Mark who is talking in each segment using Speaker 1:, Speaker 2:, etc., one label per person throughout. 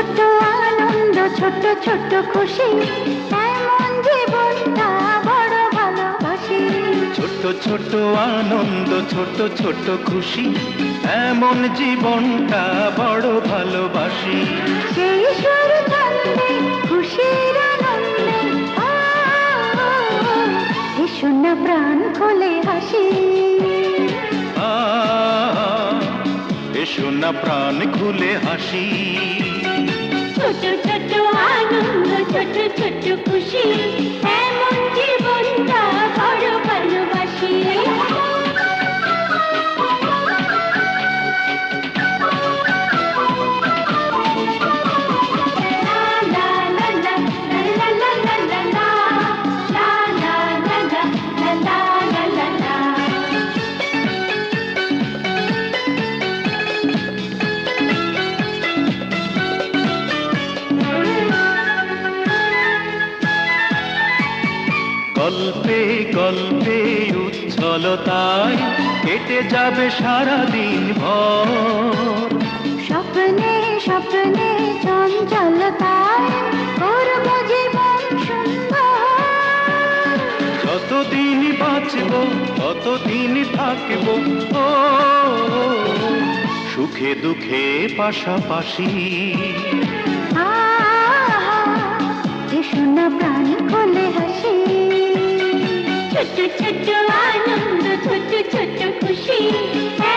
Speaker 1: ছোট আনন্দ, ছোট ছোট খুশি, এমন জীবনটা বড় ভালোবাসি।
Speaker 2: ছোট ছোট আনন্দ, ছোট ছোট খুশি, এমন জীবনটা বড় ভালোবাসি।
Speaker 1: সেই সুর ছন্দে খুশির আনন্দে এসো না প্রাণ খুলে হাসি।
Speaker 2: এসো না প্রাণ খুলে হাসি।
Speaker 1: ছোট ছোট আনন্দ, ছোট ছোট খুশি, এমন জীবনটা বড় ভালোবাসি।
Speaker 2: গল্পে গল্পে উচ্ছলতায় কেটে যাবে সারাদিন ভর।
Speaker 1: স্বপ্নে স্বপ্নে চঞ্চলতায় করব জীবন সুন্দর।
Speaker 2: যতদিন বাঁচব ততদিন থাকব ও সুখে দুঃখে পাশাপাশি।
Speaker 1: এসো না প্রাণ খুলে হাসি। ছোট ছোট আনন্দ, ছোট ছোট খুশি,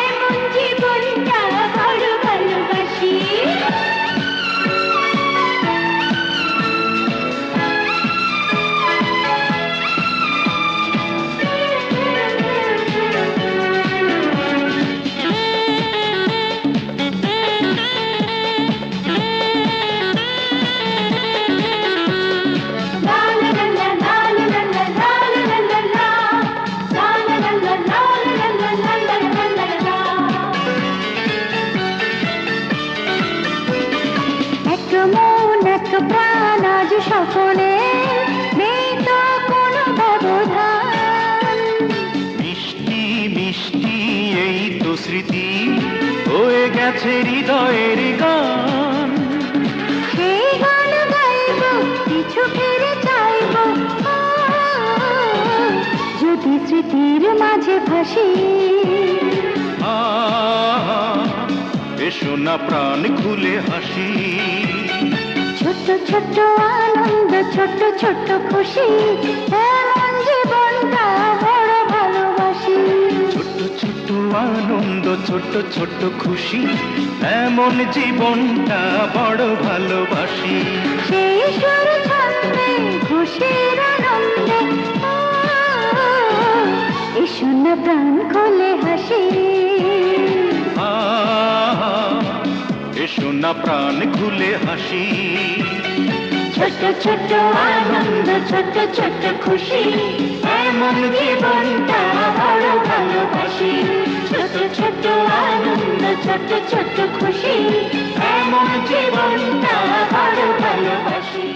Speaker 1: এমন জীবনটা বড় ভালোবাসি। প্রাণ আজ সকলে, নেই তো কোনো ব্যবধান।
Speaker 2: মিষ্টি মিষ্টি এই তো স্মৃতি হয়ে গেছে হৃদয়ের গান।
Speaker 1: সেই গান গাইব, কিছু ফিরে চাইব, যদি স্মৃতির মাঝে ভাসি।
Speaker 2: এসো না প্রাণ খুলে হাসি।
Speaker 1: ছোট ছোট আনন্দ, ছোট ছোট খুশি, এমন জীবনটা বড় ভালোবাসি।
Speaker 2: ছোট ছোট আনন্দ, ছোট ছোট খুশি, এমন জীবনটা বড় ভালোবাসি।
Speaker 1: সেই সুর ছন্দে খুশির আনন্দে এসো না প্রাণ খুলে হাসি।
Speaker 2: এসো না প্রাণ খুলে হাসি।
Speaker 1: ছোট ছোট আনন্দ, ছোট ছোট খুশি, এমন জীবনটা বড় ভালোবাসি। ছোট ছোট আনন্দ, ছোট ছোট খুশি, এমন জীবনটা বড় ভালোবাসি।